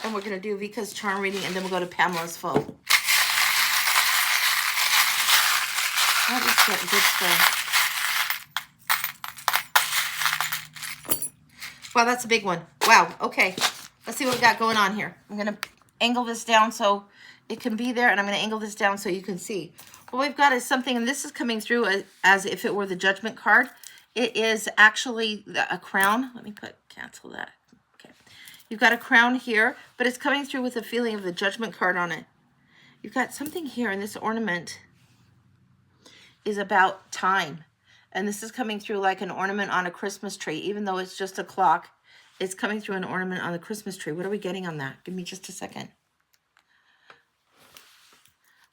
And we're going to do Vika's charm reading, and then we'll go to Pamela's full. What is that good stuff? Wow, that's a big one. Wow, okay. Let's see what we got going on here. I'm going to angle this down so it can be there, and I'm going to angle this down so you can see. What we've got is something, and this is coming through as if it were the Judgment card. It is actually a crown. Let me cancel that. Okay. You've got a crown here, but it's coming through with a feeling of the Judgment card on it. You've got something here, and this ornament is about time. And this is coming through like an ornament on a Christmas tree, even though it's just a clock. It's coming through an ornament on the Christmas tree. What are we getting on that? Give me just a second.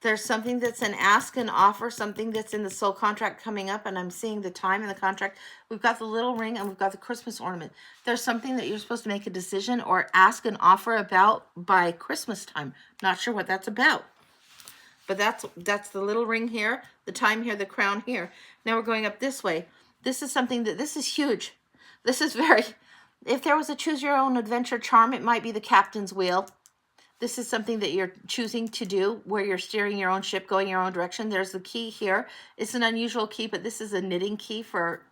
There's something that's an ask and offer, something that's in the soul contract coming up, and I'm seeing the time in the contract. We've got the little ring, and we've got the Christmas ornament. There's something that you're supposed to make a decision or ask an offer about by Christmas time. Not sure what that's about. But that's the little ring here, the time here, the crown here. Now we're going up this way. This is something this is huge. This is if there was a choose your own adventure charm, it might be the captain's wheel. This is something that you're choosing to do where you're steering your own ship, going your own direction. There's the key here. It's an unusual key, but this is a knitting key for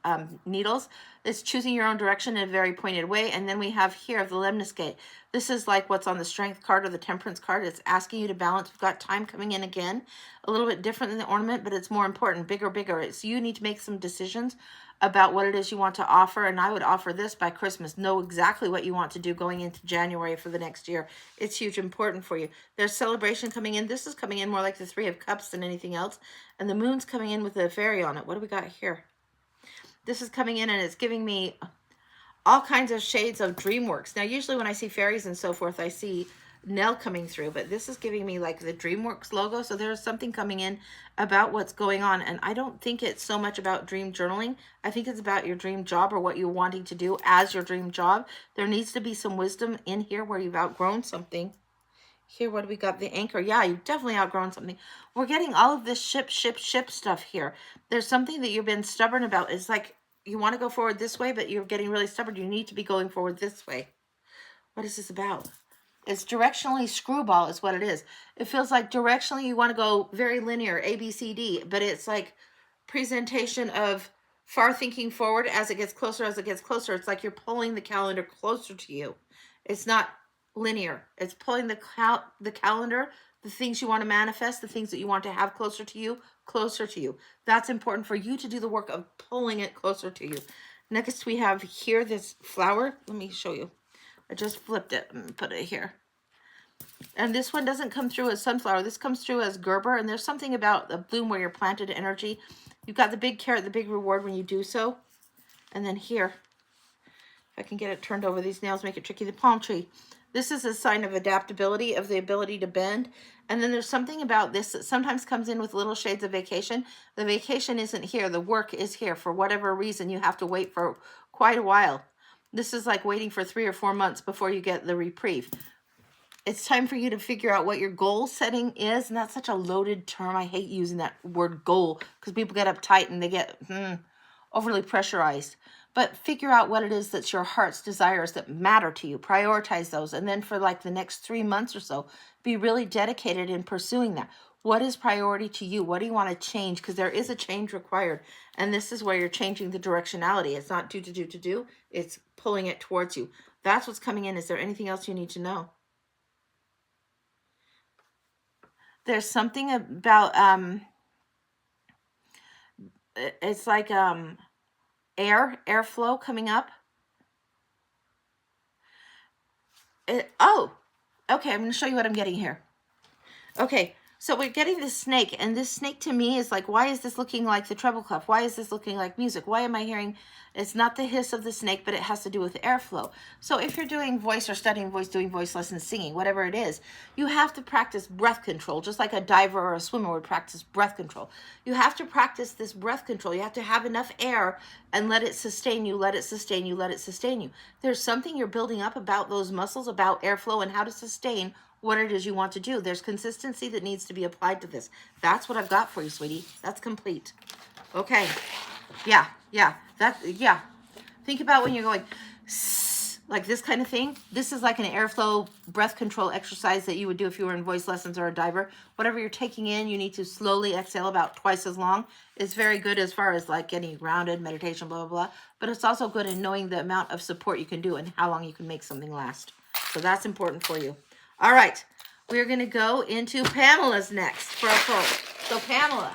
needles. It's choosing your own direction in a very pointed way. And then we have here the Lemniscate. This is like what's on the Strength card or the Temperance card. It's asking you to balance. We've got time coming in again. A little bit different than the ornament, but it's more important. Bigger. It's you need to make some decisions about what it is you want to offer. And I would offer this by Christmas. Know exactly what you want to do going into January for the next year. It's huge, important for you. There's celebration coming in. This is coming in more like the Three of Cups than anything else. And the moon's coming in with the fairy on it. What do we got here? This is coming in and it's giving me all kinds of shades of DreamWorks. Now, usually when I see fairies and so forth, I see Nell coming through, but this is giving me like the DreamWorks logo. So there's something coming in about what's going on. And I don't think it's so much about dream journaling. I think it's about your dream job or what you're wanting to do as your dream job. There needs to be some wisdom in here where you've outgrown something. Here, what do we got? The anchor. Yeah, you've definitely outgrown something. We're getting all of this ship stuff here. There's something that you've been stubborn about. It's like you want to go forward this way, but you're getting really stubborn. You need to be going forward this way. What is this about? It's directionally screwball is what it is. It feels like directionally you want to go very linear, A, B, C, D, but it's like presentation of far thinking forward as it gets closer, It's like you're pulling the calendar closer to you. It's not linear. It's pulling the calendar, the things you want to manifest, the things that you want to have closer to you. That's important for you to do the work of pulling it closer to you. Next, we have here this flower. Let me show you. I just flipped it and put it here. And this one doesn't come through as sunflower. This comes through as Gerber. And there's something about the bloom where you're planted energy. You've got the big carrot, the big reward when you do so. And then here, if I can get it turned over, these nails make it tricky. The palm tree. This is a sign of adaptability, of the ability to bend. And then there's something about this that sometimes comes in with little shades of vacation. The vacation isn't here. The work is here. For whatever reason, you have to wait for quite a while. This is like waiting for 3 or 4 months before you get the reprieve. It's time for you to figure out what your goal setting is. And that's such a loaded term. I hate using that word goal because people get uptight and they get overly pressurized. But figure out what it is that's your heart's desires that matter to you. Prioritize those. And then for like the next 3 months or so, be really dedicated in pursuing that. What is priority to you? What do you want to change? Because there is a change required. And this is where you're changing the directionality. It's not do. It's pulling it towards you. That's what's coming in. Is there anything else you need to know? There's something about, it's like airflow coming up. Okay, I'm going to show you what I'm getting here. Okay, so we're getting this snake, and this snake to me is like, why is this looking like the treble clef? Why is this looking like music? Why am I hearing, it's not the hiss of the snake, but it has to do with airflow. So if you're doing voice or studying voice, doing voice lessons, singing, whatever it is, you have to practice breath control, just like a diver or a swimmer would practice breath control. You have to practice this breath control. You have to have enough air and let it sustain you, let it sustain you, let it sustain you. There's something you're building up about those muscles, about airflow and how to sustain what it is you want to do. There's consistency that needs to be applied to this. That's what I've got for you, sweetie. That's complete. Okay. Yeah. Think about when you're going like this kind of thing. This is like an airflow breath control exercise that you would do if you were in voice lessons or a diver. Whatever you're taking in, you need to slowly exhale about twice as long. It's very good as far as like getting grounded, meditation, blah, blah, blah. But it's also good in knowing the amount of support you can do and how long you can make something last. So that's important for you. All right. We're going to go into Pamela's next for a full. So Pamela,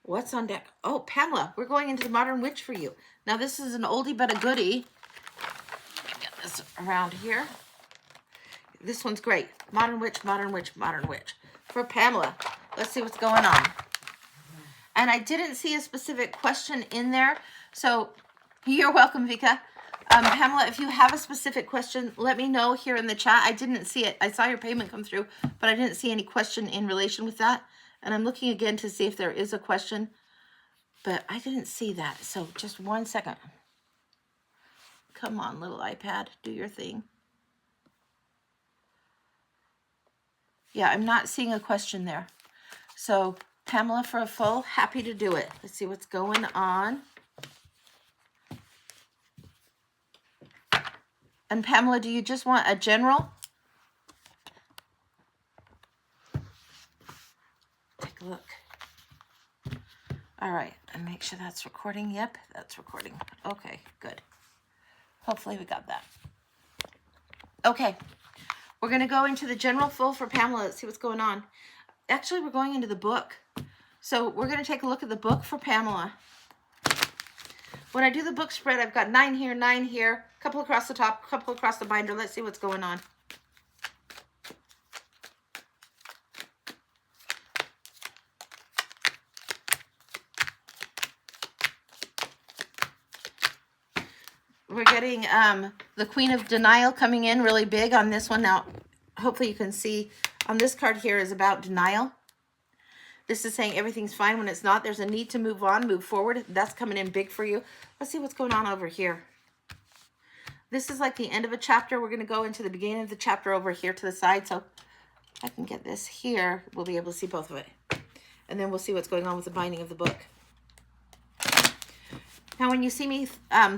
what's on deck? Oh, Pamela, we're going into the Modern Witch for you. Now this is an oldie but a goodie. This around here. This one's great. Modern Witch, Modern Witch, Modern Witch. For Pamela. Let's see what's going on. And I didn't see a specific question in there. So you're welcome, Vika. Pamela, if you have a specific question, let me know here in the chat. I didn't see it. I saw your payment come through, but I didn't see any question in relation with that. And I'm looking again to see if there is a question, but I didn't see that. So just 1 second. Come on, little iPad, do your thing. Yeah, I'm not seeing a question there. So Pamela, for a full, happy to do it. Let's see what's going on. And Pamela, do you just want a general? Take a look. All right, and make sure that's recording. Yep, that's recording. Okay, good. Hopefully we got that. Okay, we're going to go into the general full for Pamela. Let's see what's going on. Actually, we're going into the book. So we're going to take a look at the book for Pamela. When I do the book spread, I've got 9 here, 9 here, a couple across the top, a couple across the binder. Let's see what's going on. We're getting the Queen of Denial coming in really big on this one. Now, hopefully you can see on this card here is about denial. This is saying everything's fine when it's not. There's a need to move on, move forward. That's coming in big for you. Let's see what's going on over here. This is like the end of a chapter. We're going to go into the beginning of the chapter over here to the side. So if I can get this here, we'll be able to see both of it. And then we'll see what's going on with the binding of the book. Now, when you see me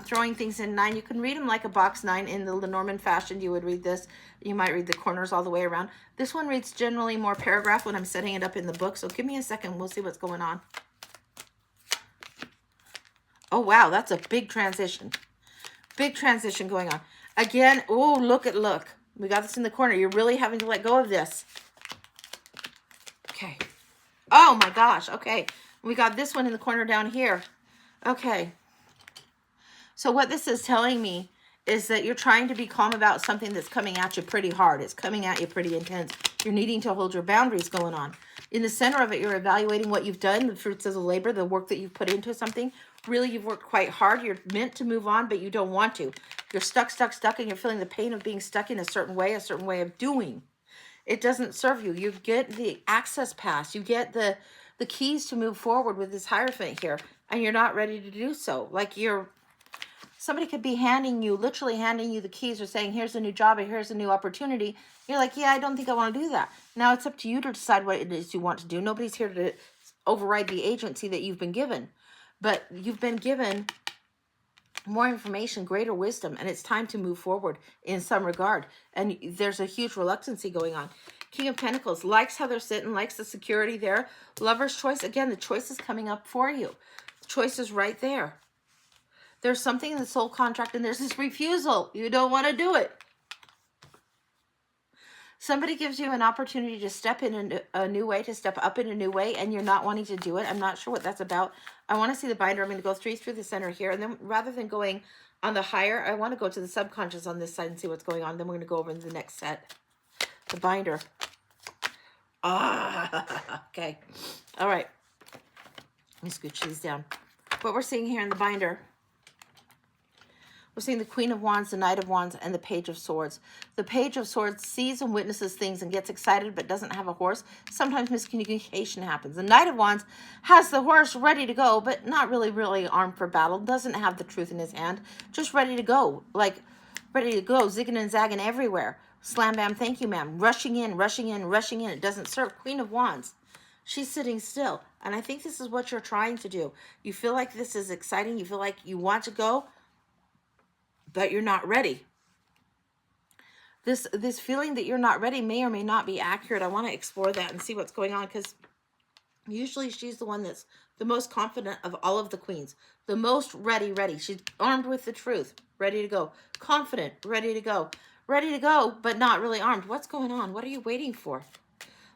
throwing things in 9, you can read them like a box 9 in the Lenormand fashion. You would read this. You might read the corners all the way around. This one reads generally more paragraph when I'm setting it up in the book. So give me a second. We'll see what's going on. Oh, wow. That's a big transition. Big transition going on. Again, oh, look. We got this in the corner. You're really having to let go of this. Okay. Oh, my gosh. Okay. We got this one in the corner down here. Okay. So what this is telling me is that you're trying to be calm about something that's coming at you pretty hard. It's coming at you pretty intense. You're needing to hold your boundaries going on. In the center of it, you're evaluating what you've done, the fruits of the labor, the work that you've put into something. Really, you've worked quite hard. You're meant to move on, but you don't want to. You're stuck, and you're feeling the pain of being stuck in a certain way of doing. It doesn't serve you. You get the access pass. You get the keys to move forward with this Hierophant here, and you're not ready to do so. Like somebody could be literally handing you the keys or saying, here's a new job or here's a new opportunity. You're like, yeah, I don't think I want to do that. Now it's up to you to decide what it is you want to do. Nobody's here to override the agency that you've been given. But you've been given more information, greater wisdom, and it's time to move forward in some regard. And there's a huge reluctancy going on. King of Pentacles likes how they're sitting, likes the security there. Lover's choice, again, the choice is coming up for you. The choice is right there. There's something in the soul contract, and there's this refusal. You don't want to do it. Somebody gives you an opportunity to step in a new way, to step up in a new way, and you're not wanting to do it. I'm not sure what that's about. I want to see the binder. I'm going to go 3 through the center here, and then rather than going on the higher, I want to go to the subconscious on this side and see what's going on. Then we're going to go over into the next set. The binder. Okay. All right. Let me scooch these down. What we're seeing here in the binder, we're seeing the Queen of Wands, the Knight of Wands, and the Page of Swords. The Page of Swords sees and witnesses things and gets excited but doesn't have a horse. Sometimes miscommunication happens. The Knight of Wands has the horse ready to go, but not really armed for battle. Doesn't have the truth in his hand. Just ready to go. Like, ready to go. Zigging and zagging everywhere. Slam, bam, thank you, ma'am. Rushing in. It doesn't serve. Queen of Wands. She's sitting still. And I think this is what you're trying to do. You feel like this is exciting. You feel like you want to go, but you're not ready. This feeling that you're not ready may or may not be accurate. I want to explore that and see what's going on, because usually she's the one that's the most confident of all of the queens. The most ready. She's armed with the truth, ready to go. Confident, ready to go. Ready to go, but not really armed. What's going on? What are you waiting for?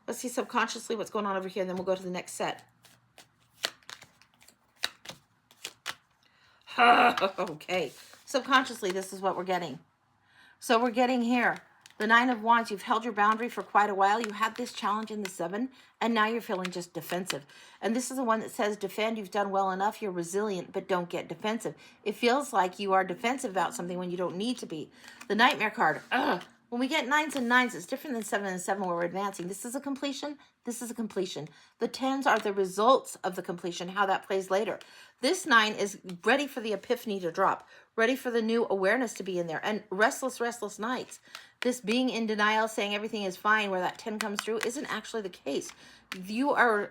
Let's see subconsciously what's going on over here, and then we'll go to the next set. Okay. Subconsciously, this is what we're getting. So we're getting here. The Nine of Wands, you've held your boundary for quite a while. You had this challenge in the 7, and now you're feeling just defensive. And this is the one that says defend. You've done well enough. You're resilient, but don't get defensive. It feels like you are defensive about something when you don't need to be. The Nightmare card. Ugh. When we get 9s and 9s, it's different than 7 and 7 where we're advancing. This is a completion. This is a completion. The 10s are the results of the completion, how that plays later. This 9 is ready for the epiphany to drop, ready for the new awareness to be in there. And restless nights. This being in denial, saying everything is fine, where that 10 comes through, isn't actually the case. The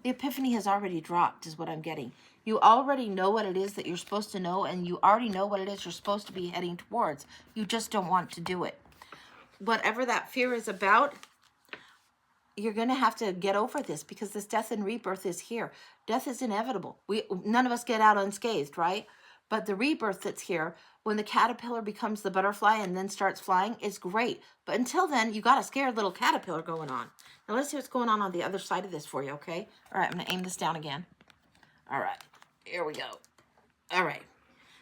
epiphany has already dropped, is what I'm getting. You already know what it is that you're supposed to know, and you already know what it is you're supposed to be heading towards. You just don't want to do it. Whatever that fear is about, you're going to have to get over this, because this death and rebirth is here. Death is inevitable. None of us get out unscathed, right? But the rebirth that's here, when the caterpillar becomes the butterfly and then starts flying, is great. But until then, you got a scared little caterpillar going on. Now let's see what's going on the other side of this for you, okay? All right, I'm going to aim this down again. All right, here we go. All right,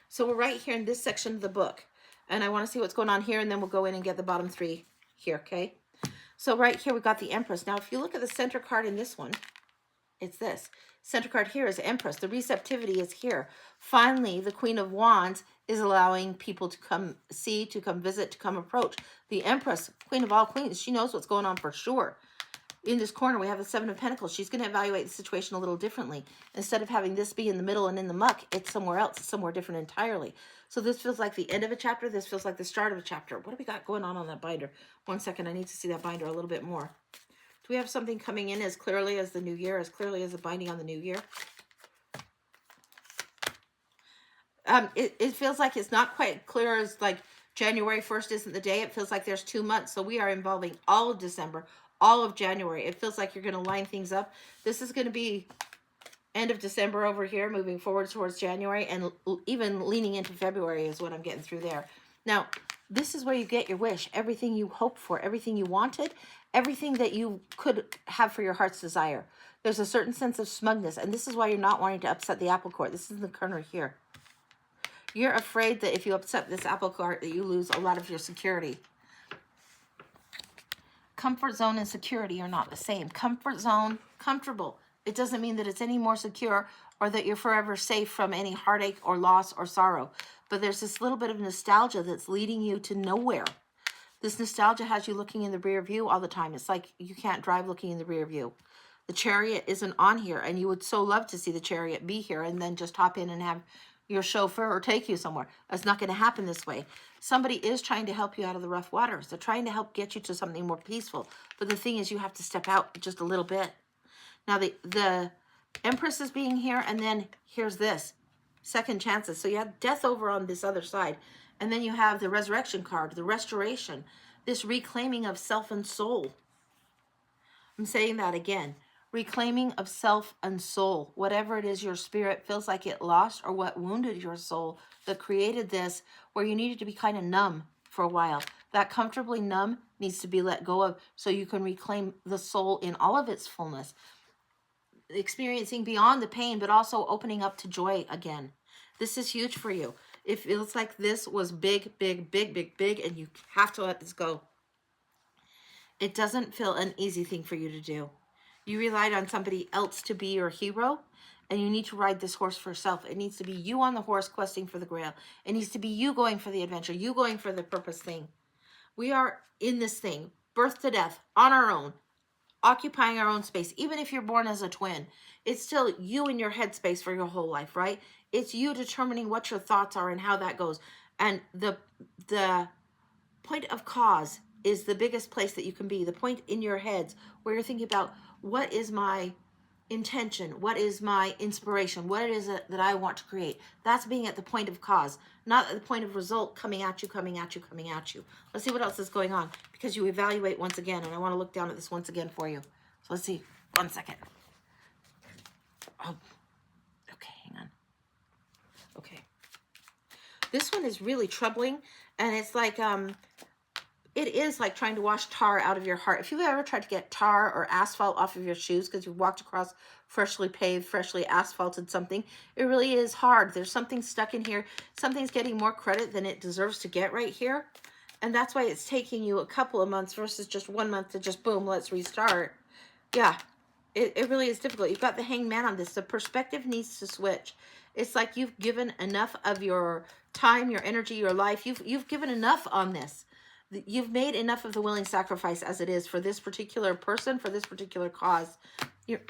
so we're right here in this section of the book. And I want to see what's going on here, and then we'll go in and get the bottom 3 here, okay? So right here, we got the Empress. Now, if you look at the center card in this one, it's this. Center card here is Empress. The receptivity is here. Finally, the Queen of Wands is allowing people to come see, to come visit, to come approach. The Empress, Queen of all queens, she knows what's going on for sure. In this corner, we have the 7 of Pentacles. She's going to evaluate the situation a little differently. Instead of having this be in the middle and in the muck, it's somewhere else. It's somewhere different entirely. So this feels like the end of a chapter. This feels like the start of a chapter. What do we got going on that binder? 1 second. I need to see that binder a little bit more. Do we have something coming in as clearly as the new year, as clearly as the binding on the new year? It feels like it's not quite clear as like January 1st isn't the day. It feels like there's 2 months. So we are involving all of December, all of January. It feels like you're going to line things up. This is going to be end of December over here, moving forward towards January, and even leaning into February is what I'm getting through there. Now, this is where you get your wish. Everything you hoped for, everything you wanted, everything that you could have for your heart's desire. There's a certain sense of smugness, and this is why you're not wanting to upset the apple cart. This is the corner here. You're afraid that if you upset this apple cart, that you lose a lot of your security. Comfort zone and security are not the same. Comfort zone, comfortable. It doesn't mean that it's any more secure or that you're forever safe from any heartache or loss or sorrow. But there's this little bit of nostalgia that's leading you to nowhere. This nostalgia has you looking in the rear view all the time. It's like you can't drive looking in the rear view. The Chariot isn't on here, and you would so love to see the Chariot be here and then just hop in and have your chauffeur take you somewhere. That's not going to happen this way. Somebody is trying to help you out of the rough waters. They're trying to help get you to something more peaceful. But the thing is, you have to step out just a little bit. Now, the Empress is being here, and then here's this. Second chances. So you have death over on this other side. And then you have the Resurrection card, the restoration, this reclaiming of self and soul. I'm saying that again. Reclaiming of self and soul. Whatever it is your spirit feels like it lost, or what wounded your soul that created this, where you needed to be kind of numb for a while. That comfortably numb needs to be let go of, so you can reclaim the soul in all of its fullness. Experiencing beyond the pain, but also opening up to joy again. This is huge for you. It feels like this was big, and you have to let this go. It doesn't feel an easy thing for you to do. You relied on somebody else to be your hero, and you need to ride this horse for yourself. It needs to be you on the horse questing for the grail. It needs to be you going for the adventure, you going for the purpose thing. We are in this thing, birth to death, on our own, occupying our own space. Even if you're born as a twin, it's still you in your headspace for your whole life, right? It's you determining what your thoughts are and how that goes. And the point of cause is the biggest place that you can be. The point in your heads where you're thinking about, what is my intention? What is my inspiration? What it is that I want to create? That's being at the point of cause, not at the point of result coming at you, coming at you, coming at you. Let's see what else is going on, because you evaluate once again, and I want to look down at this once again for you. So let's see. 1 second. Oh, okay, hang on. Okay. This one is really troubling, and it's like, it is like trying to wash tar out of your heart. If you've ever tried to get tar or asphalt off of your shoes because you've walked across freshly paved, freshly asphalted something, it really is hard. There's something stuck in here. Something's getting more credit than it deserves to get right here. And that's why it's taking you a couple of months versus just 1 month to just boom, let's restart. Yeah, it really is difficult. You've got the hangman on this. The perspective needs to switch. It's like you've given enough of your time, your energy, your life. You've given enough on this. You've made enough of the willing sacrifice as it is for this particular person, for this particular cause. You're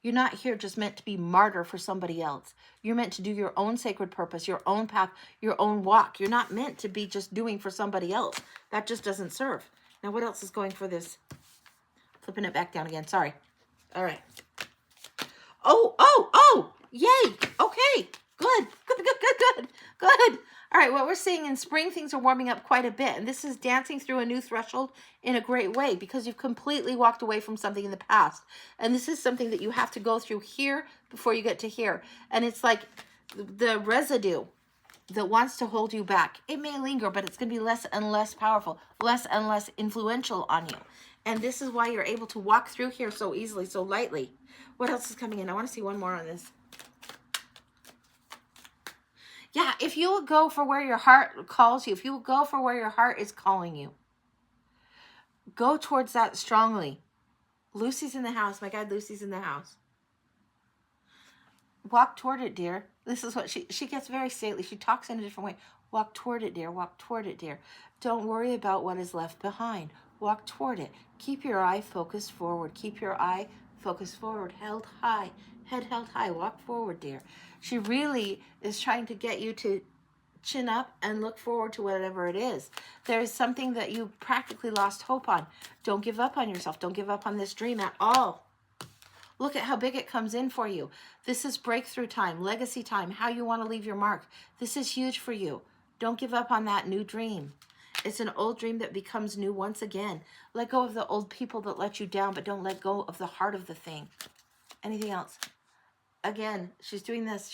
not here just meant to be martyr for somebody else. You're meant to do your own sacred purpose, your own path, your own walk. You're not meant to be just doing for somebody else. That just doesn't serve. Now, what else is going for this? Flipping it back down again. Sorry. All right. Oh, yay. Okay. Good. All right, what we're seeing in spring, things are warming up quite a bit. And this is dancing through a new threshold in a great way because you've completely walked away from something in the past. And this is something that you have to go through here before you get to here. And it's like the residue that wants to hold you back. It may linger, but it's going to be less and less powerful, less and less influential on you. And this is why you're able to walk through here so easily, so lightly. What else is coming in? I want to see one more on this. Yeah, if you will go for where your heart calls you, if you will go for where your heart is calling you, go towards that strongly. Lucy's in the house. My God, Lucy's in the house. Walk toward it, dear. This is what she gets very stately. She talks in a different way. Walk toward it, dear. Walk toward it, dear. Don't worry about what is left behind. Walk toward it. Keep your eye focused forward. Keep your eye focused forward. Held high. Head held high. Walk forward, dear. She really is trying to get you to chin up and look forward to whatever it is. There is something that you practically lost hope on. Don't give up on yourself. Don't give up on this dream at all. Look at how big it comes in for you. This is breakthrough time, legacy time, how you want to leave your mark. This is huge for you. Don't give up on that new dream. It's an old dream that becomes new once again. Let go of the old people that let you down, but don't let go of the heart of the thing. Anything else? Again, she's doing this.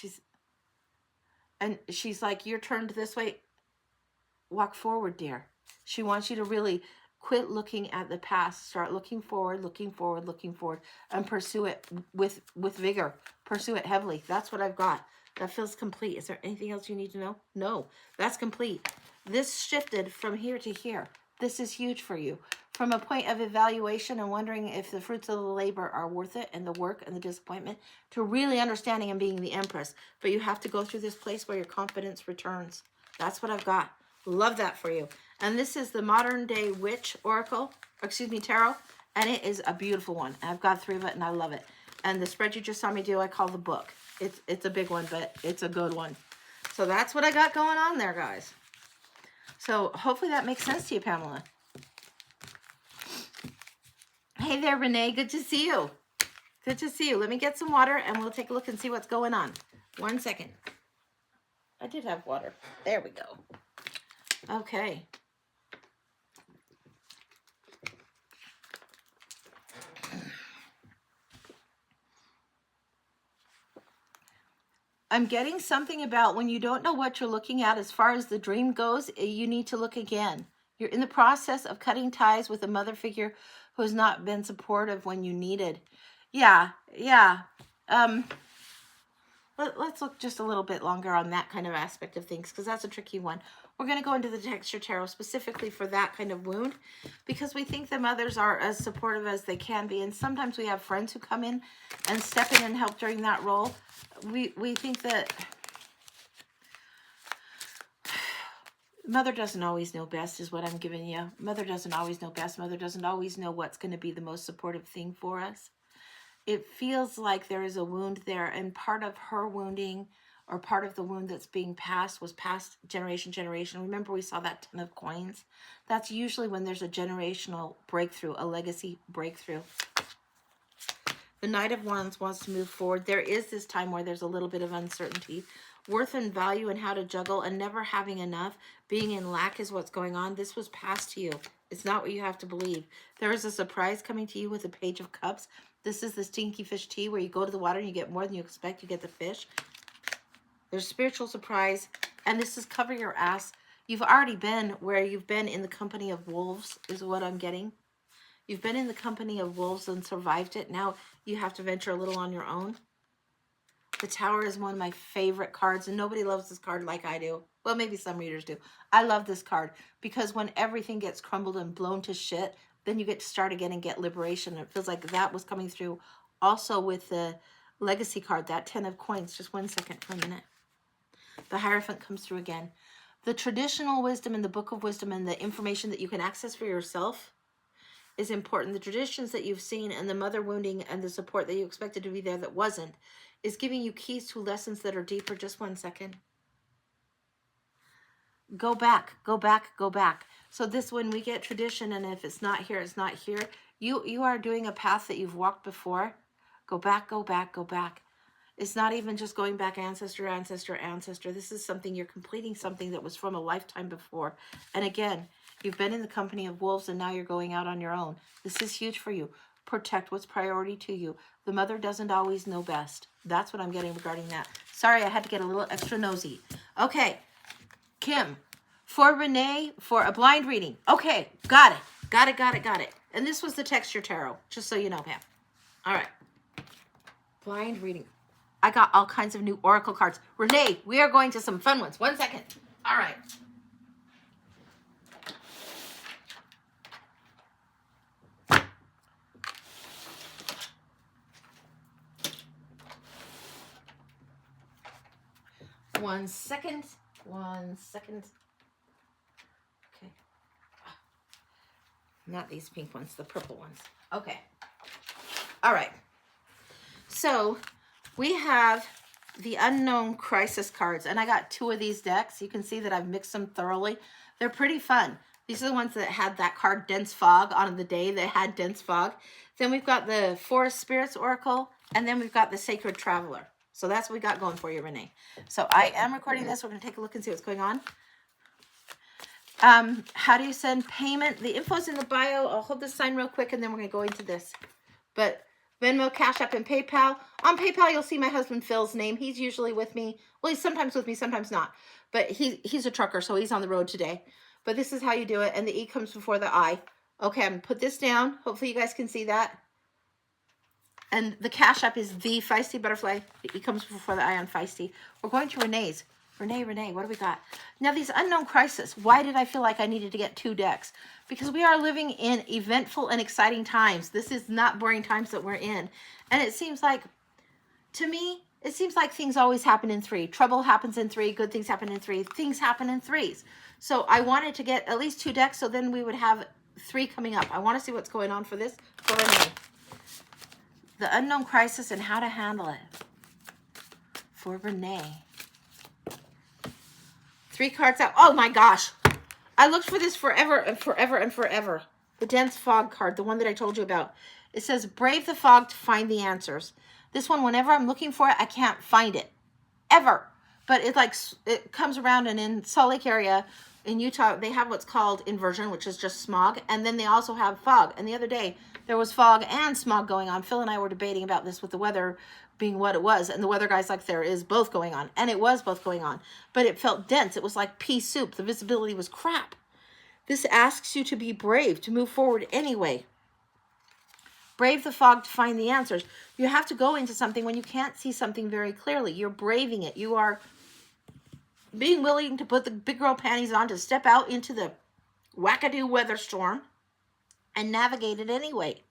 She's like, you're turned this way. Walk forward, dear. She wants you to really quit looking at the past. Start looking forward, and pursue it with vigor. Pursue it heavily. That's what I've got. That feels complete. Is there anything else you need to know? No, that's complete. This shifted from here to here. This is huge for you. From a point of evaluation and wondering if the fruits of the labor are worth it, and the work and the disappointment, to really understanding and being the empress. But you have to go through this place where your confidence returns. That's what I've got. Love that for you. And this is the Modern Day Witch Oracle, Tarot. And it is a beautiful one. I've got 3 of it and I love it. And the spread you just saw me do, I call the book. It's a big one, but it's a good one. So that's what I got going on there, guys. So hopefully that makes sense to you, Pamela. Hey there, Renee. Good to see you. Good to see you. Let me get some water and we'll take a look and see what's going on. 1 second. I did have water. There we go. Okay. I'm getting something about when you don't know what you're looking at as far as the dream goes, you need to look again. You're in the process of cutting ties with a mother figure who has not been supportive when you needed. Yeah. Let's look just a little bit longer on that kind of aspect of things, because that's a tricky one. We're going to go into the Texture Tarot specifically for that kind of wound, because we think the mothers are as supportive as they can be. And sometimes we have friends who come in and step in and help during that role. We think that Mother doesn't always know best is what I'm giving you. Mother doesn't always know best. Mother doesn't always know what's going to be the most supportive thing for us. It feels like there is a wound there, and part of her wounding, or part of the wound that's being passed, was passed generation. Remember we saw that 10 of coins? That's usually when there's a generational breakthrough, a legacy breakthrough. The Knight of Wands wants to move forward. There is this time where there's a little bit of uncertainty. Worth and value and how to juggle and never having enough. Being in lack is what's going on. This was passed to you. It's not what you have to believe. There is a surprise coming to you with the Page of Cups. This is the stinky fish tea where you go to the water and you get more than you expect. You get the fish. There's spiritual surprise. And this is cover your ass. You've already been where you've been in the company of wolves is what I'm getting. You've been in the company of wolves and survived it. Now you have to venture a little on your own. The Tower is one of my favorite cards, and nobody loves this card like I do. Well, maybe some readers do. I love this card because when everything gets crumbled and blown to shit, then you get to start again and get liberation. It feels like that was coming through also with the Legacy card, that 10 of coins. Just 1 second for a minute. The Hierophant comes through again. The traditional wisdom in the Book of Wisdom and the information that you can access for yourself is important. The traditions that you've seen and the mother wounding and the support that you expected to be there that wasn't is giving you keys to lessons that are deeper. Just 1 second. Go back, go back, go back. So this, when we get tradition, and if it's not here, it's not here. You are doing a path that you've walked before. Go back, go back, go back. It's not even just going back ancestor, ancestor, ancestor. This is something, you're completing something that was from a lifetime before. And again, you've been in the company of wolves and now you're going out on your own. This is huge for you. Protect what's priority to you. The mother doesn't always know best. That's what I'm getting regarding that. Sorry, I had to get a little extra nosy. Okay, Kim, for Renee, for a blind reading. Okay, got it. Got it, got it, got it. And this was the Texture Tarot, just so you know, Pam. All right. Blind reading. I got all kinds of new oracle cards. Renee, we are going to some fun ones. 1 second. All right. One second. 1 second. Okay. Not these pink ones, the purple ones. Okay. All right. So we have the Unknown Crisis cards, and I got 2 of these decks. You can see that I've mixed them thoroughly. They're pretty fun. These are the ones that had that card Dense Fog on the day that had Dense Fog. Then we've got the Forest Spirits Oracle, and then we've got the Sacred Traveler. So that's what we got going for you, Renee. So I am recording this. We're going to take a look and see what's going on. How do you send payment? The info's in the bio. I'll hold this sign real quick, and then we're going to go into this. But Venmo, Cash App, and PayPal. On PayPal, you'll see my husband Phil's name. He's usually with me. Well, he's sometimes with me, sometimes not. But he's a trucker, so he's on the road today. But this is how you do it, and the E comes before the I. Okay, I'm going to put this down. Hopefully you guys can see that. And the Cash App is the Feisty Butterfly. The E comes before the I on Feisty. We're going to Renee's. Renee, what do we got? Now, these Unknown Crisis. Why did I feel like I needed to get 2 decks? Because we are living in eventful and exciting times. This is not boring times that we're in. And it seems like, to me, it seems like things always happen in 3. Trouble happens in 3. Good things happen in 3. Things happen in 3s. So I wanted to get at least 2 decks, so then we would have 3 coming up. I want to see what's going on for this. For Renee. The Unknown Crisis and how to handle it. For Renee. 3 cards out. Oh my gosh. I looked for this forever and forever and forever. The Dense Fog card, the one that I told you about. It says, brave the fog to find the answers. This one, whenever I'm looking for it, I can't find it. Ever. But it comes around, and in Salt Lake area, in Utah, they have what's called inversion, which is just smog. And then they also have fog. And the other day, there was fog and smog going on. Phil and I were debating about this with the weather being what it was, and the weather guy's like, there is both going on, and it was both going on, but it felt dense. It was like pea soup. The visibility was crap. This asks you to be brave, to move forward anyway. Brave the fog to find the answers. You have to go into something when you can't see something very clearly. You're braving it. You are being willing to put the big girl panties on, to step out into the wackadoo weather storm and navigate it anyway.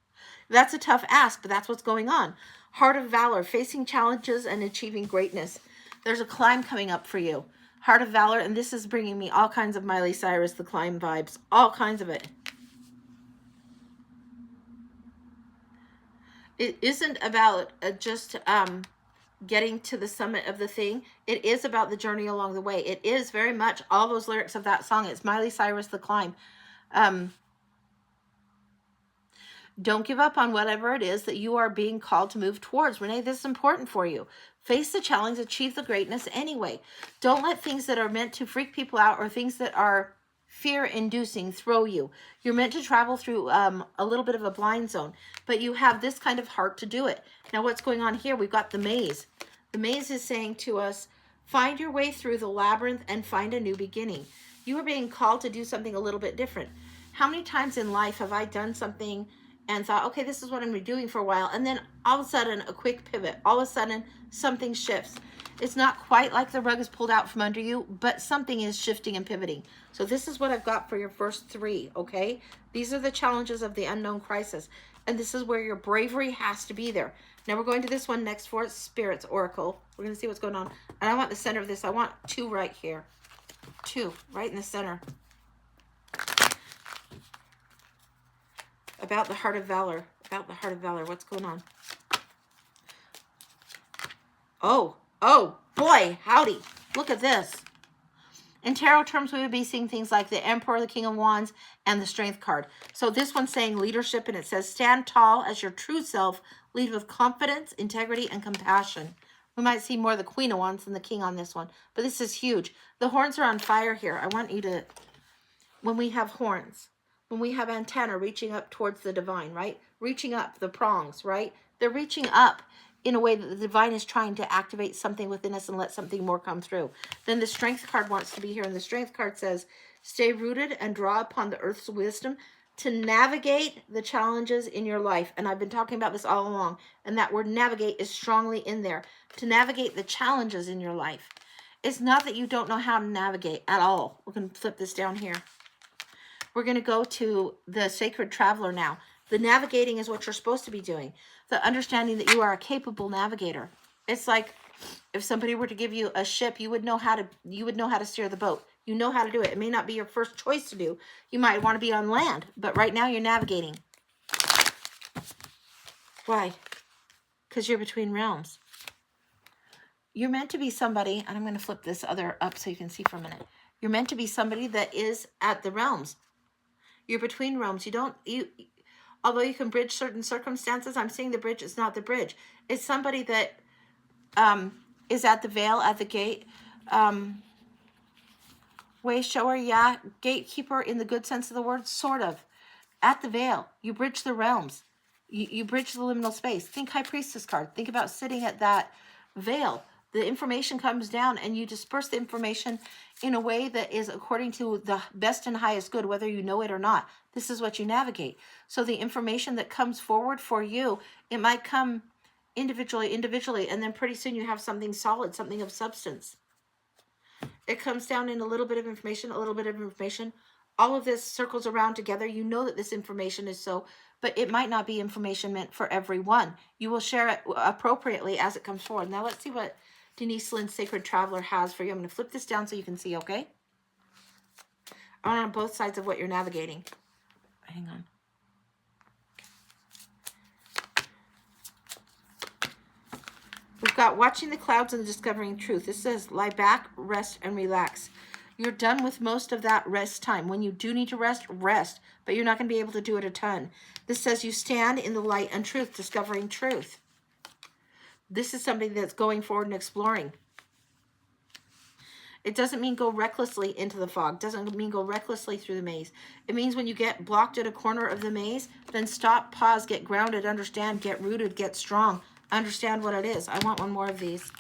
That's a tough ask, but that's what's going on. Heart of Valor, facing challenges and achieving greatness. There's a climb coming up for you. Heart of Valor, and this is bringing me all kinds of Miley Cyrus, the climb vibes. All kinds of it. It isn't about just getting to the summit of the thing. It is about the journey along the way. It is very much all those lyrics of that song. It's Miley Cyrus, the climb. Don't give up on whatever it is that you are being called to move towards. Renee, this is important for you. Face the challenge, achieve the greatness anyway. Don't let things that are meant to freak people out or things that are fear-inducing throw you. You're meant to travel through a little bit of a blind zone, but you have this kind of heart to do it. Now, what's going on here? We've got the maze. The maze is saying to us, find your way through the labyrinth and find a new beginning. You are being called to do something a little bit different. How many times in life have I done something and thought, okay, this is what I'm doing for a while, and then all of a sudden, a quick pivot. All of a sudden, something shifts. It's not quite like the rug is pulled out from under you, but something is shifting and pivoting. So this is what I've got for your first 3, okay? These are the challenges of the unknown crisis, and this is where your bravery has to be there. Now we're going to this one next for Spirit's Oracle. We're going to see what's going on. And I want the center of this. I want 2 right here. 2 right in the center. About the heart of valor. About the heart of valor. What's going on? Oh boy, howdy. Look at this. In tarot terms, we would be seeing things like the Emperor, the King of Wands, and the Strength card. So this one's saying leadership, and it says, stand tall as your true self, lead with confidence, integrity, and compassion. We might see more of the Queen of Wands than the King on this one, but this is huge. The horns are on fire here. I want you to, when we have horns, when we have antenna reaching up towards the divine, right? Reaching up, the prongs, right? They're reaching up in a way that the divine is trying to activate something within us and let something more come through. Then the Strength card wants to be here, and the Strength card says, stay rooted and draw upon the earth's wisdom to navigate the challenges in your life. And I've been talking about this all along, and that word navigate is strongly in there. To navigate the challenges in your life. It's not that you don't know how to navigate at all. We're going to flip this down here. We're going to go to the Sacred Traveler now. The navigating is what you're supposed to be doing. The understanding that you are a capable navigator. It's like if somebody were to give you a ship, you would know how to steer the boat. You know how to do it. It may not be your first choice to do. You might want to be on land, but right now you're navigating. Why? Because you're between realms. You're meant to be somebody, and I'm going to flip this other up so you can see for a minute. You're meant to be somebody that is at the realms. You're between realms. Although you can bridge certain circumstances, I'm saying the bridge is not the bridge. It's somebody that is at the veil, at the gate. Way shower, yeah. Gatekeeper in the good sense of the word, sort of. At the veil. You bridge the realms. You bridge the liminal space. Think High Priestess card. Think about sitting at that veil. The information comes down and you disperse the information in a way that is according to the best and highest good, whether you know it or not. This is what you navigate. So the information that comes forward for you, it might come individually, and then pretty soon you have something solid, something of substance. It comes down in a little bit of information, All of this circles around together. You know that this information is so, but it might not be information meant for everyone. You will share it appropriately as it comes forward. Now let's see what Denise Linn's Sacred Traveler has for you. I'm going to flip this down so you can see, okay? I want on both sides of what you're navigating. Hang on. We've got watching the clouds and discovering truth. This says, lie back, rest, and relax. You're done with most of that rest time. When you do need to rest, rest. But you're not going to be able to do it a ton. This says you stand in the light and truth, discovering truth. This is something that's going forward and exploring. It doesn't mean go recklessly into the fog. Doesn't mean go recklessly through the maze. It means when you get blocked at a corner of the maze, then stop, pause, get grounded, understand, get rooted, get strong. Understand what it is. I want one more of these.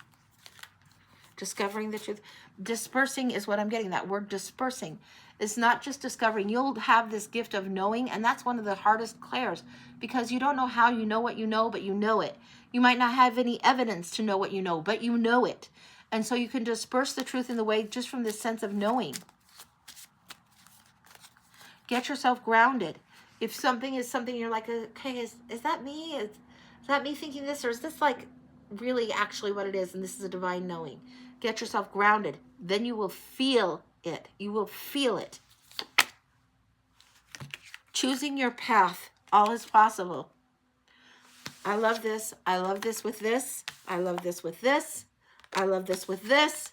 Discovering the truth. Dispersing is what I'm getting. That word dispersing. It's not just discovering. You'll have this gift of knowing, and that's one of the hardest clairs, because you don't know how you know what you know, but you know it. You might not have any evidence to know what you know, but you know it. And so you can disperse the truth in the way just from this sense of knowing. Get yourself grounded. If something is something you're like, okay, is that me? Is that me thinking this? Or is this like really actually what it is? And this is a divine knowing. Get yourself grounded. Then you will feel it. You will feel it. Choosing your path. All is possible. I love this. I love this with this. I love this with this. I love this with this.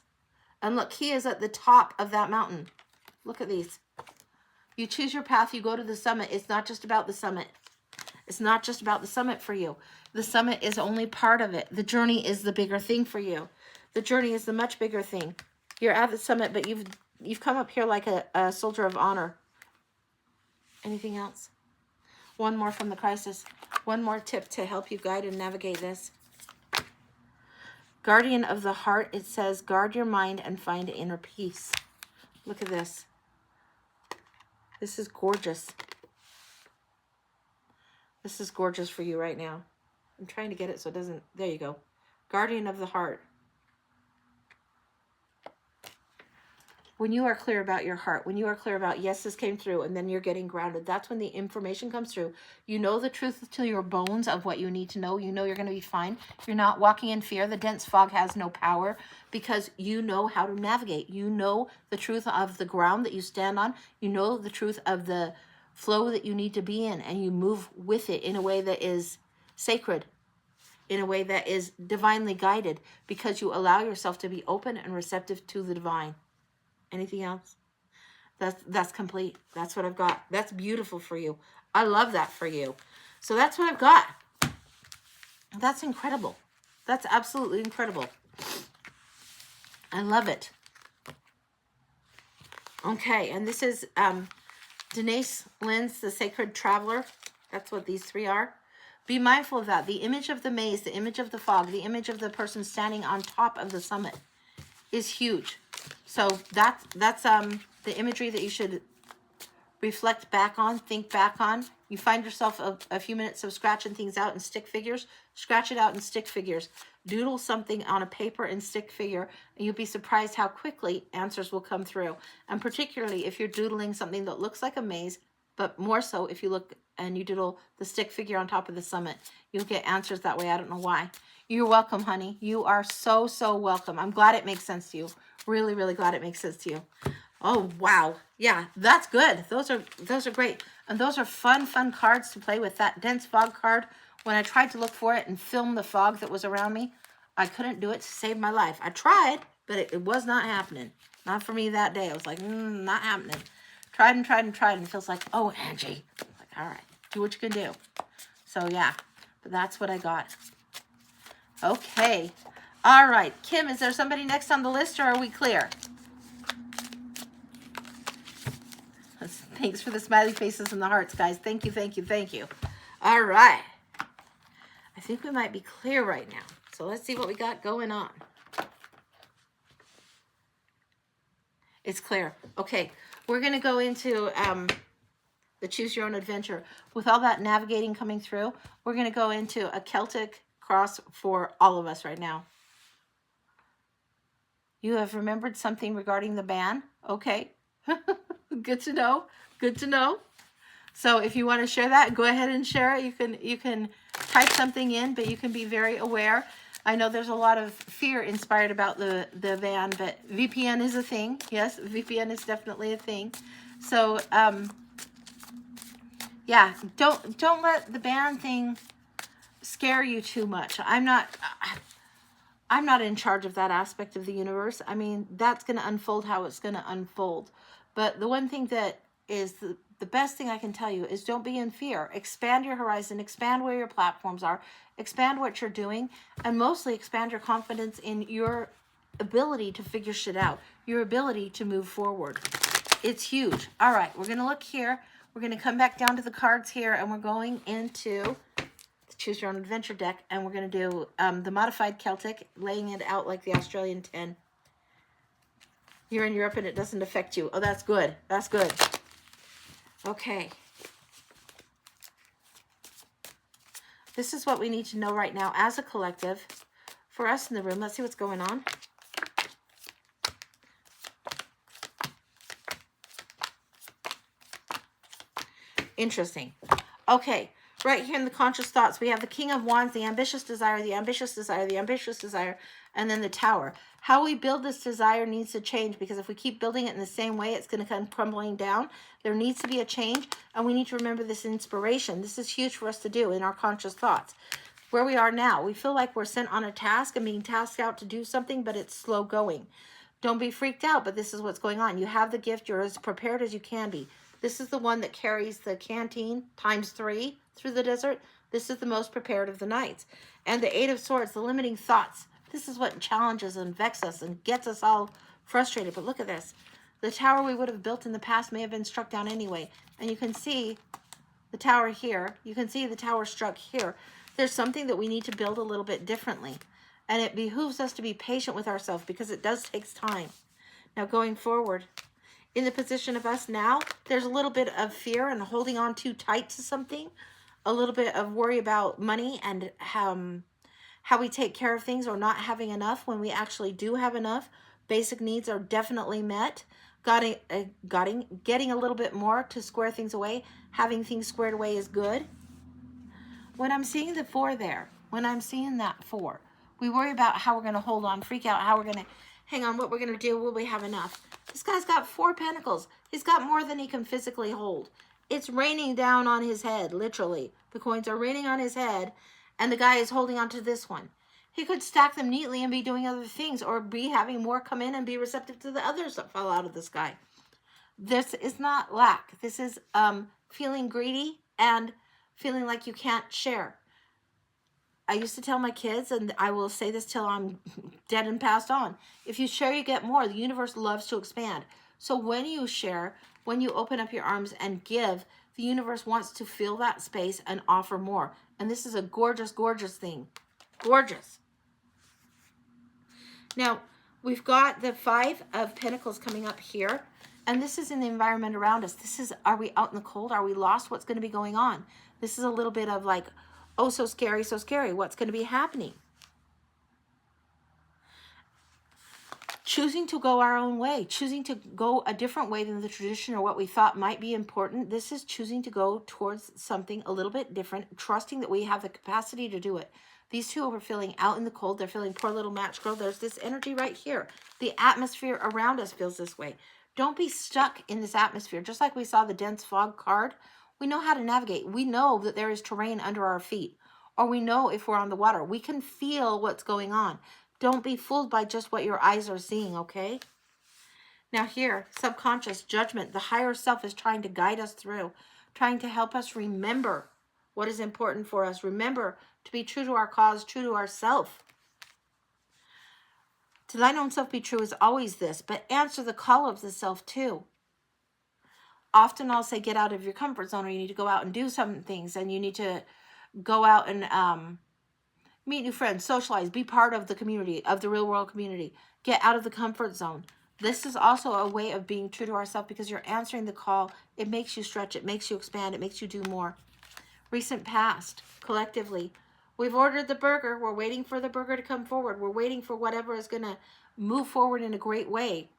And look, he is at the top of that mountain. Look at these. You choose your path. You go to the summit. It's not just about the summit. It's not just about the summit for you. The summit is only part of it. The journey is the bigger thing for you. The journey is the much bigger thing. You're at the summit, but you've come up here like a soldier of honor. Anything else? One more from the crisis. One more tip to help you guide and navigate this. Guardian of the heart, it says, guard your mind and find inner peace. Look at this. This is gorgeous. This is gorgeous for you right now. I'm trying to get it so it doesn't, there you go. Guardian of the heart. When you are clear about your heart, when you are clear about, yes, this came through, and then you're getting grounded, that's when the information comes through. You know the truth to your bones of what you need to know. You know you're going to be fine. You're not walking in fear. The dense fog has no power because you know how to navigate. You know the truth of the ground that you stand on. You know the truth of the flow that you need to be in, and you move with it in a way that is sacred, in a way that is divinely guided, because you allow yourself to be open and receptive to the divine. Anything else? That's complete. That's what I've got. That's beautiful for you. I love that for you. So that's what I've got. That's incredible. That's absolutely incredible. I love it. Okay, and this is Denise Lynn's The Sacred Traveler. That's what these three are. Be mindful of that. The image of the maze, the image of the fog, the image of the person standing on top of the summit is huge. So that's the imagery that you should reflect back on, think back on. You find yourself a few minutes of scratching things out in stick figures, scratch it out in stick figures. Doodle something on a paper in stick figure, and you'll be surprised how quickly answers will come through. And particularly if you're doodling something that looks like a maze, but more so if you look and you doodle the stick figure on top of the summit, you'll get answers that way. I don't know why. You're welcome, honey. You are so, so welcome. I'm glad it makes sense to you. Really, really glad it makes sense to you. Oh, wow. Yeah, that's good. Those are great. And those are fun cards to play with. That dense fog card, when I tried to look for it and film the fog that was around me, I couldn't do it to save my life. I tried, but it was not happening. Not for me that day. I was like, not happening. Tried and tried and tried, and it feels like, oh, Angie. Like, all right, do what you can do. So, yeah, but that's what I got. Okay. All right. Kim, is there somebody next on the list, or are we clear? Thanks for the smiley faces and the hearts, guys. Thank you, thank you, thank you. All right. I think we might be clear right now. So let's see what we got going on. It's clear. Okay. We're going to go into the Choose Your Own Adventure. With all that navigating coming through, we're going to go into a Celtic cross for all of us right now. You have remembered something regarding the ban? Okay. Good to know. Good to know. So if you want to share that, go ahead and share it. You can type something in, but you can be very aware. I know there's a lot of fear inspired about the ban, but VPN is a thing. Yes, VPN is definitely a thing. So yeah, don't let the ban thing scare you too much. I'm not in charge of that aspect of the universe. I mean, that's going to unfold how it's going to unfold. But the one thing that is the best thing I can tell you is don't be in fear. Expand your horizon, expand where your platforms are, expand what you're doing, and mostly expand your confidence in your ability to figure shit out, your ability to move forward. It's huge. All right, we're going to look here. We're going to come back down to the cards here, and we're going into the Choose Your Own Adventure deck, and we're going to do the modified Celtic, laying it out like the Australian 10. You're in Europe and it doesn't affect you. Oh, that's good. That's good. Okay. This is what we need to know right now as a collective. For us in the room, let's see what's going on. Interesting. Okay. Right here in the conscious thoughts, we have the King of Wands, the ambitious desire, the ambitious desire, the ambitious desire, and then the Tower. How we build this desire needs to change, because if we keep building it in the same way, it's going to come crumbling down. There needs to be a change, and we need to remember this inspiration. This is huge for us to do in our conscious thoughts. Where we are now, we feel like we're sent on a task and being tasked out to do something, but it's slow going. Don't be freaked out, but this is what's going on. You have the gift. You're as prepared as you can be. This is the one that carries the canteen ×3 through the desert, this is the most prepared of the nights. And the Eight of Swords, the limiting thoughts. This is what challenges and vexes us and gets us all frustrated. But look at this. The tower we would have built in the past may have been struck down anyway. And you can see the tower here. You can see the tower struck here. There's something that we need to build a little bit differently. And it behooves us to be patient with ourselves because it does take time. Now going forward, in the position of us now, there's a little bit of fear and holding on too tight to something. A little bit of worry about money and how we take care of things or not having enough when we actually do have enough. Basic needs are definitely met. Getting a little bit more to square things away. Having things squared away is good. When I'm seeing the 4 there, when I'm seeing that 4, we worry about how we're going to hold on, freak out, how we're going to hang on, what we're going to do, will we have enough? This guy's got 4 pentacles. He's got more than he can physically hold. It's raining down on his head, literally. The coins are raining on his head, and the guy is holding on to this one. He could stack them neatly and be doing other things, or be having more come in and be receptive to the others that fall out of the sky. This is not lack. This is feeling greedy and feeling like you can't share. I used to tell my kids, and I will say this till I'm dead and passed on, if you share, you get more. The universe loves to expand. So when you share, when you open up your arms and give, the universe wants to fill that space and offer more. And this is a gorgeous, gorgeous thing. Gorgeous. Now, we've got the 5 of Pentacles coming up here. And this is in the environment around us. This is, are we out in the cold? Are we lost? What's going to be going on? This is a little bit of like, oh, so scary, so scary. What's going to be happening? Choosing to go our own way, choosing to go a different way than the tradition or what we thought might be important. This is choosing to go towards something a little bit different, trusting that we have the capacity to do it. These two are feeling out in the cold. They're feeling poor little match girl. There's this energy right here. The atmosphere around us feels this way. Don't be stuck in this atmosphere. Just like we saw the dense fog card, we know how to navigate. We know that there is terrain under our feet, or we know if we're on the water. We can feel what's going on. Don't be fooled by just what your eyes are seeing, okay? Now here, subconscious judgment. The higher self is trying to guide us through, trying to help us remember what is important for us. Remember to be true to our cause, true to ourself. To thine own self be true is always this, but answer the call of the self too. Often I'll say get out of your comfort zone, or you need to go out and do some things, and you need to go out and meet new friends, socialize, be part of the community, of the real world community. Get out of the comfort zone. This is also a way of being true to ourselves because you're answering the call. It makes you stretch, it makes you expand, it makes you do more. Recent past, collectively. We've ordered the burger. We're waiting for the burger to come forward. We're waiting for whatever is going to move forward in a great way.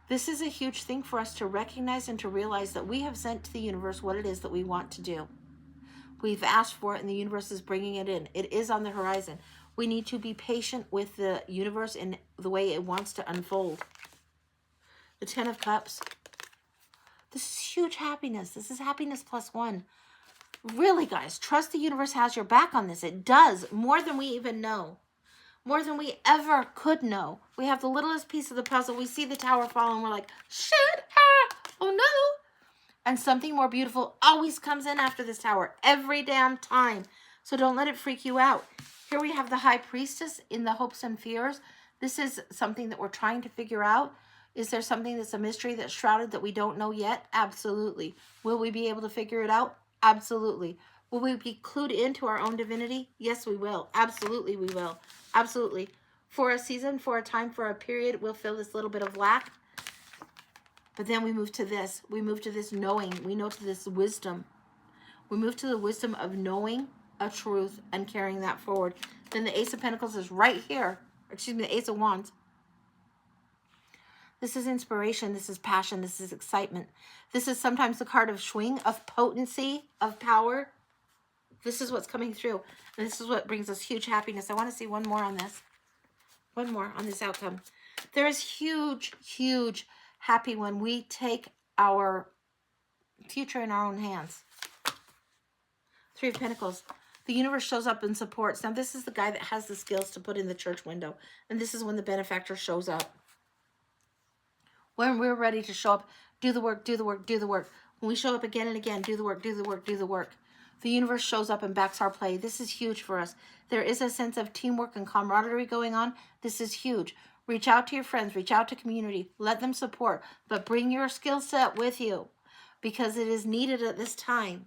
This is a huge thing for us to recognize and to realize that we have sent to the universe what it is that we want to do. We've asked for it and the universe is bringing it in. It is on the horizon. We need to be patient with the universe in the way it wants to unfold. The 10 of Cups. This is huge happiness. This is happiness +1. Really, guys, trust the universe has your back on this. It does, more than we even know. More than we ever could know. We have the littlest piece of the puzzle. We see the tower fall and we're like, shit, oh no. And something more beautiful always comes in after this tower, every damn time. So don't let it freak you out. Here we have the High Priestess in the hopes and fears. This is something that we're trying to figure out. Is there something that's a mystery that's shrouded that we don't know yet? Absolutely. Will we be able to figure it out? Absolutely. Will we be clued into our own divinity? Yes, we will. Absolutely, we will. Absolutely. For a season, for a time, for a period, we'll feel this little bit of lack. But then we move to this. We move to this knowing. We know to this wisdom. We move to the wisdom of knowing a truth and carrying that forward. Then the Ace of Pentacles is right here. Excuse me, the Ace of Wands. This is inspiration. This is passion. This is excitement. This is sometimes the card of swing, of potency, of power. This is what's coming through. And this is what brings us huge happiness. I want to see one more on this. One more on this outcome. There is huge, huge happy when we take our future in our own hands. 3 of Pentacles. The universe shows up and supports. Now, this is the guy that has the skills to put in the church window. And this is when the benefactor shows up. When we're ready to show up, do the work, do the work, do the work. When we show up again and again, do the work, do the work, do the work. The universe shows up and backs our play. This is huge for us. There is a sense of teamwork and camaraderie going on. This is huge. Reach out to your friends, reach out to community, let them support, but bring your skill set with you because it is needed at this time.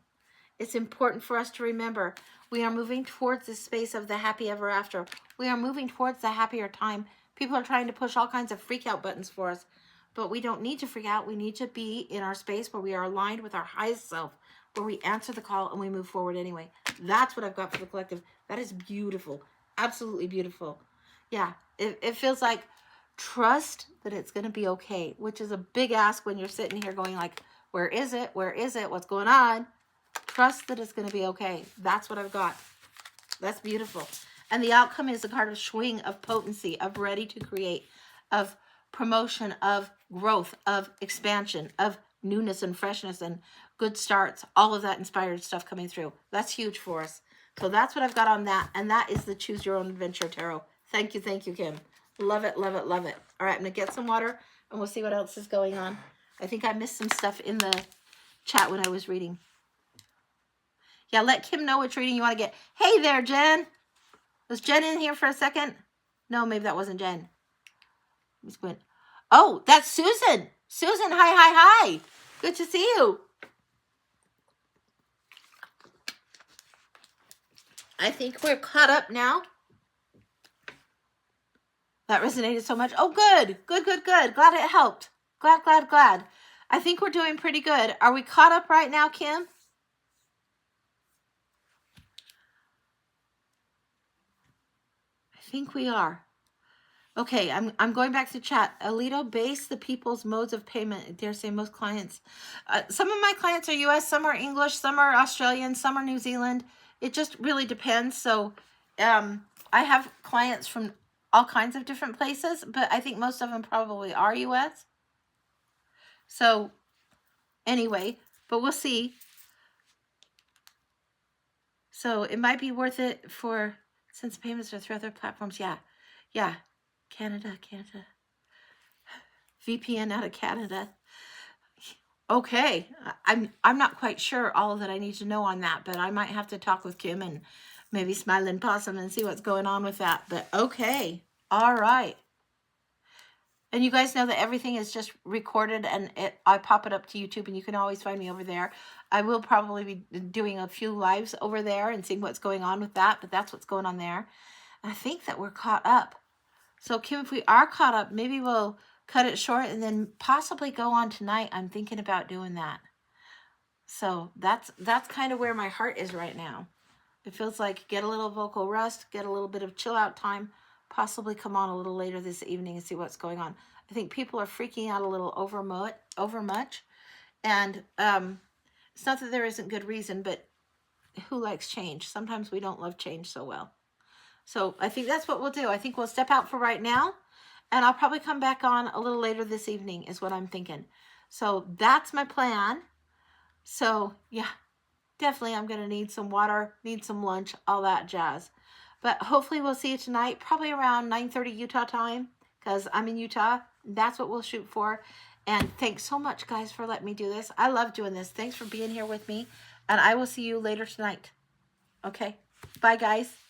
It's important for us to remember we are moving towards this space of the happy ever after. We are moving towards the happier time. People are trying to push all kinds of freak out buttons for us, but we don't need to freak out. We need to be in our space where we are aligned with our highest self, where we answer the call and we move forward anyway. That's what I've got for the collective. That is beautiful. Absolutely beautiful. Yeah, it feels like trust that it's going to be okay, which is a big ask when you're sitting here going like, where is it? Where is it? What's going on? Trust that it's going to be okay. That's what I've got. That's beautiful. And the outcome is a card of swing, of potency, of ready to create, of promotion, of growth, of expansion, of newness and freshness and good starts. All of that inspired stuff coming through. That's huge for us. So that's what I've got on that. And that is the Choose Your Own Adventure Tarot. Thank you, Kim. Love it, love it, love it. All right, I'm going to get some water and we'll see what else is going on. I think I missed some stuff in the chat when I was reading. Yeah, let Kim know which reading you want to get. Hey there, Jen. Was Jen in here for a second? No, maybe that wasn't Jen. Oh, that's Susan. Susan, hi, hi, hi. Good to see you. I think we're caught up now. That resonated so much. Oh, good. Good, good, good. Glad it helped. Glad, glad, glad. I think we're doing pretty good. Are we caught up right now, Kim? I think we are. Okay, I'm going back to chat. Alito, base the people's modes of payment. I dare say most clients. Some of my clients are U.S., some are English, some are Australian, some are New Zealand. It just really depends. So I have clients from all kinds of different places, but I think most of them probably are U.S. So anyway, but we'll see. So it might be worth it for, since payments are through other platforms. Yeah. Canada. VPN out of Canada. Okay. I'm not quite sure all that I need to know on that, but I might have to talk with Kim and maybe Smiling Possum and see what's going on with that. But okay. All right. And you guys know that everything is just recorded and I pop it up to YouTube and you can always find me over there. I will probably be doing a few lives over there and seeing what's going on with that, but that's what's going on there. And I think that we're caught up. So Kim, if we are caught up, maybe we'll cut it short and then possibly go on tonight. I'm thinking about doing that. So that's kind of where my heart is right now. It feels like get a little vocal rest, get a little bit of chill out time, possibly come on a little later this evening and see what's going on. I think people are freaking out a little over much. And it's not that there isn't good reason, but who likes change? Sometimes we don't love change so well. So I think that's what we'll do. I think we'll step out for right now. And I'll probably come back on a little later this evening is what I'm thinking. So that's my plan. So yeah, definitely I'm going to need some water, need some lunch, all that jazz. But hopefully we'll see you tonight, probably around 9:30 Utah time, because I'm in Utah. That's what we'll shoot for. And thanks so much, guys, for letting me do this. I love doing this. Thanks for being here with me. And I will see you later tonight. Okay. Bye, guys.